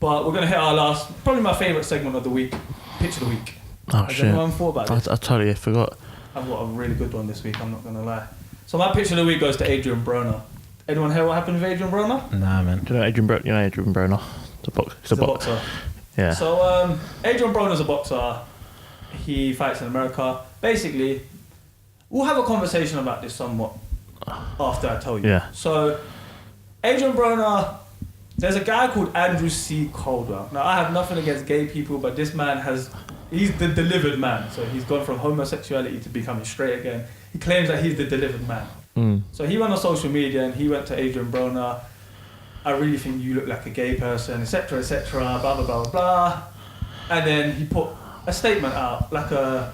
But we're gonna hit our last, probably my favourite segment of the week, pitch of the week. Oh Has shit! anyone thought about this? I totally forgot. I've got a really good one this week. I'm not gonna lie. So my pitch of the week goes to Adrian Broner. Anyone hear what happened with Adrian Broner? Nah, man. Do you know Adrian Broner? He's a boxer. Yeah. So Adrian Broner's a boxer. He fights in America. Basically, we'll have a conversation about this somewhat after I tell you. Yeah. So Adrian Broner, there's a guy called Andrew C. Caldwell. Now I have nothing against gay people, but this man he's the delivered man. So he's gone from homosexuality to becoming straight again. He claims that he's the delivered man. So he went on social media and he went to Adrian Broner. I really think you look like a gay person, etc., blah, blah, blah, blah. And then he put a statement out, like a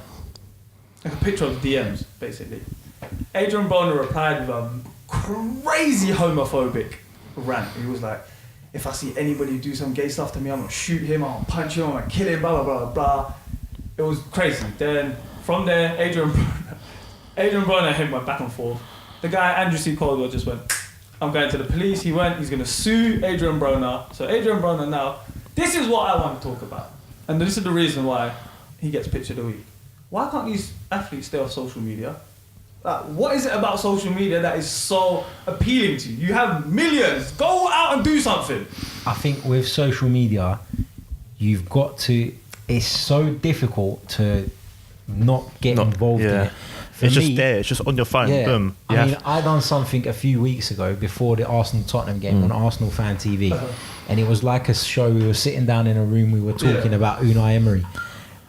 picture of the DMs, basically. Adrian Broner replied with a crazy homophobic rant. He was like, if I see anybody do some gay stuff to me, I'm gonna shoot him, I'm gonna punch him, I'm gonna kill him, blah, blah, blah, blah. It was crazy. Then from there, Adrian Broner and him went back and forth. The guy, Andrew C. Caldwell, just went, I'm going to the police. He went, he's gonna sue Adrian Broner. So Adrian Broner now, this is what I want to talk about. And this is the reason why he gets pitch of the week. Why can't these athletes stay off social media? Like, what is it about social media that is so appealing to you? You have millions. Go out and do something. I think with social media, you've got to... It's so difficult to not get involved in it. It's just there. It's just on your phone. Yeah. Boom. I mean, I done something a few weeks ago before the Arsenal-Tottenham game on Arsenal Fan TV. And it was like a show. We were sitting down in a room. We were talking about Unai Emery.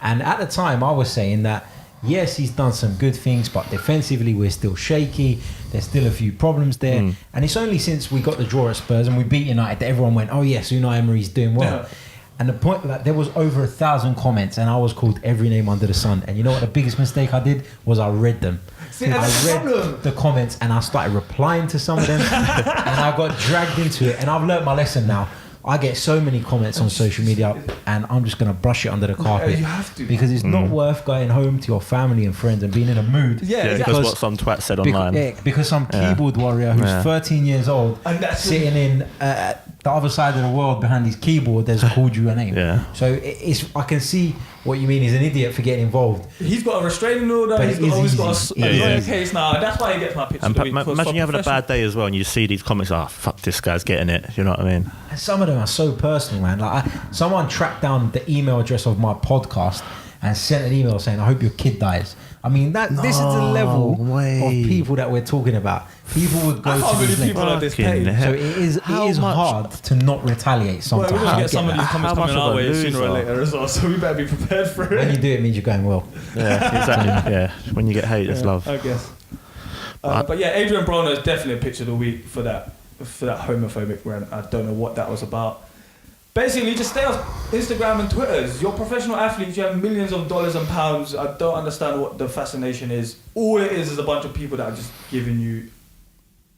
And at the time, I was saying that, yes, he's done some good things, but defensively, we're still shaky. There's still a few problems there. And it's only since we got the draw at Spurs and we beat United that everyone went, oh, yes, Unai Emery's doing well. Yeah. And the point, like, there was over 1,000 comments and I was called every name under the sun. And you know what the biggest mistake I did was I read them. I read the comments and I started replying to some of them and I got dragged into it. And I've learnt my lesson now. I get so many comments on social media and I'm just going to brush it under the carpet. You have to. Because it's not worth going home to your family and friends and being in a mood. Because what some twat said online. Because some keyboard warrior who's 13 years old sitting in the other side of the world behind his keyboard has called you a name. So I can see what you mean. He's an idiot for getting involved. He's got a restraining order. But he's got a lawyer case now. That's why he gets my picture. And imagine you having a bad day as well and you see these comments, fuck, this guy's getting it. You know what I mean? And some of them are so personal, man. Like someone tracked down the email address of my podcast and sent an email saying, I hope your kid dies. I mean, this is the level of people that we're talking about. People would go to these people like this page. So it is hard to not retaliate sometimes. Well, we're going to get some of these comments coming our way sooner or later as well, so we better be prepared for it. When you do it, means you're going well. Yeah, exactly. Yeah, when you get hate, it's love. I guess. But yeah, Adrian Broner is definitely a pitch of the week for that homophobic rant. I don't know what that was about. Basically, just stay off Instagram and Twitter. You're professional athletes. You have millions of dollars and pounds. I don't understand what the fascination is. All it is a bunch of people that are just giving you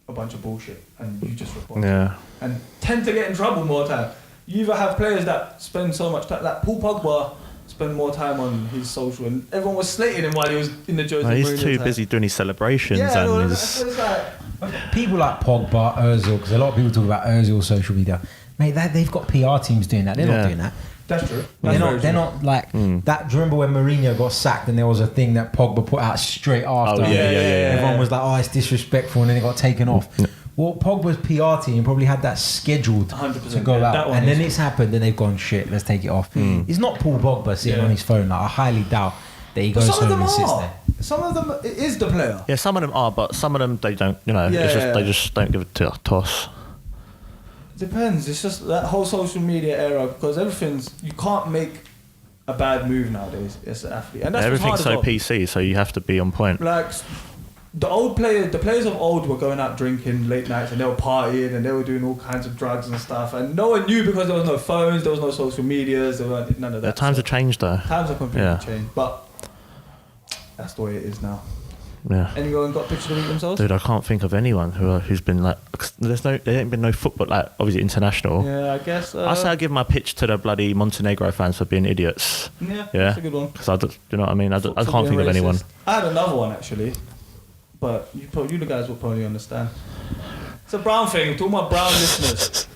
a bunch of bullshit, and you just report. Yeah. And tend to get in trouble more time. You either have players that spend so much time, like Paul Pogba, spend more time on his social, and everyone was slating him while he was in the Jose Mourinho he's too busy doing his celebrations. Yeah, and it's like people like Pogba, Ozil, because a lot of people talk about Ozil social media. Mate, they've got PR teams doing that. They're not doing that. That's true. They're not like that. Do you remember when Mourinho got sacked and there was a thing that Pogba put out straight after? Everyone was like, oh, it's disrespectful, and then it got taken off. Well, Pogba's PR team probably had that scheduled to go out, and then it's happened, and they've gone, shit, let's take it off. It's not Paul Pogba sitting on his phone. Like, I highly doubt that he goes home and sits there. Some of them, it is the player. Yeah, some of them are, but some of them they don't. You know, it's just they just don't give a toss. Depends. It's just that whole social media era, because you can't make a bad move nowadays as an athlete, and that's everything's so well. PC, so you have to be on point. Like the players of old were going out drinking late nights and they were partying and they were doing all kinds of drugs and stuff, and no one knew because there was no phones, there was no social medias, there weren't none of that. Times have changed though. Times have completely changed, but that's the way it is now. Yeah. Anyone got pictures of it themselves? Dude, I can't think of anyone who's been like. There ain't been no football, like obviously international. Yeah, I guess. I say I give my pitch to the bloody Montenegro fans for being idiots. Yeah, that's a good one. Because you know what I mean. I can't think of anyone. I had another one actually, but you the guys will probably understand. It's a Brown thing. To all my Brown listeners,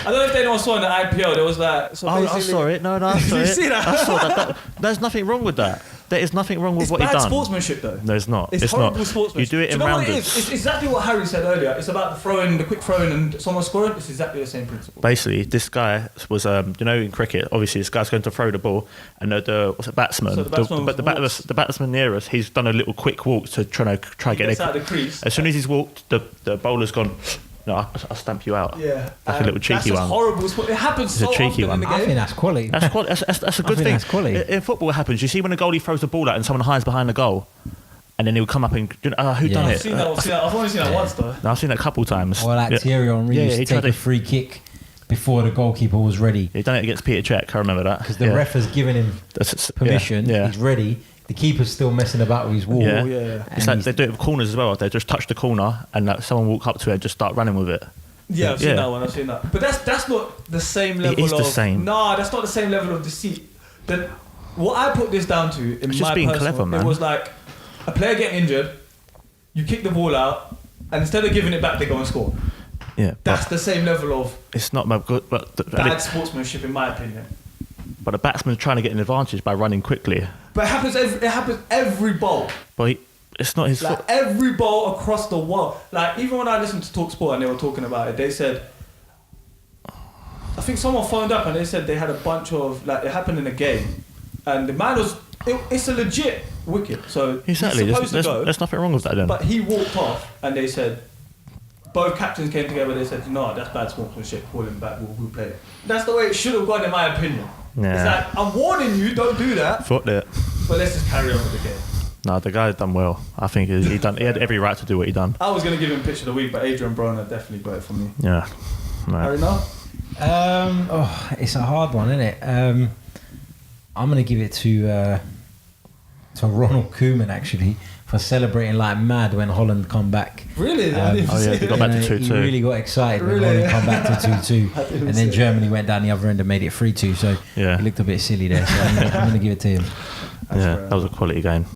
I don't know if anyone saw in the IPL. There was that. So I basically- saw it. No, I saw Did it. you see that? I saw that. There's nothing wrong with that. There is nothing wrong with It's what he bad done. sportsmanship, though. No, it's not. It's not. horrible sportsmanship. You do it in you know what it rounders. is? It's exactly what Harry said earlier. It's about the quick throwing, and someone scoring. It's exactly the same principle. Basically, this guy was, in cricket, obviously this guy's going to throw the ball, and the batsman, So the batsman the batsman near us, he's done a little quick walk to try He get gets it. out of the crease. As soon as he's walked, the bowler's gone. No, I'll stamp you out. Yeah, Like a little cheeky that's just one. horrible. It happens It's a so cheeky often one. in the I game. think that's quality. That's a good think thing. that's quality. In football, what happens? You see when a goalie throws the ball out and someone hides behind the goal, and then he'll come up and who done Yeah. it? I've seen that. I've only seen that once though. No, I've seen that a couple times. Or like Thierry Henry used he to take tried a free kick before the goalkeeper was ready. He done it against Peter Cech. I remember that Because the ref has given him permission. Yeah. He's ready. The keeper's still messing about with his wall. Yeah. Yeah. And It's like he's- they do it with corners as well. They just touch the corner and like, someone walk up to it and just start running with it. Yeah, I've seen Yeah. that one. I've seen that. But that's not the same level is of. the same. Nah, that's not the same level of deceit. What I put this down to in It's my just being personal, clever, man. It was like a player getting injured, you kick the ball out, and instead of giving it back, they go and score. Yeah, That's but the same level of it's not my good. But bad sportsmanship, in my opinion. the batsman's trying to get an advantage by running quickly. But it happens every ball. But it's not his Like fault. every ball across the world. Like even when I listened to Talk Sport and they were talking about it, they said, I think someone phoned up and they said they had a bunch of like it happened in a game, and the man it's a legit wicket. So Exactly. he's supposed to go, There's nothing wrong with that then. but he walked off, and they said both captains came together. They said, no, that's bad sportsmanship. Call him back. We'll play it. That's the way it should have gone, in my opinion. Yeah. It's like I'm warning you, don't do that. Thought that. But let's just carry on with the game. No, the guy done well. I think he had every right to do what he done. I was gonna give him pitch of the week, but Adrian Broner definitely got it for me. Yeah. No. Harry, no? It's a hard one, isn't it? I'm gonna give it to Ronald Koeman actually for celebrating like mad when Holland come back. Really? I didn't oh, yeah, see they it. got back to He 2-2. really got excited when Really? Holland come back to 2-2, I didn't and then see Germany went down the other end and made it 3-2. So Yeah. he looked a bit silly there. So I'm gonna give it to him. That's Yeah, fair that was a quality game.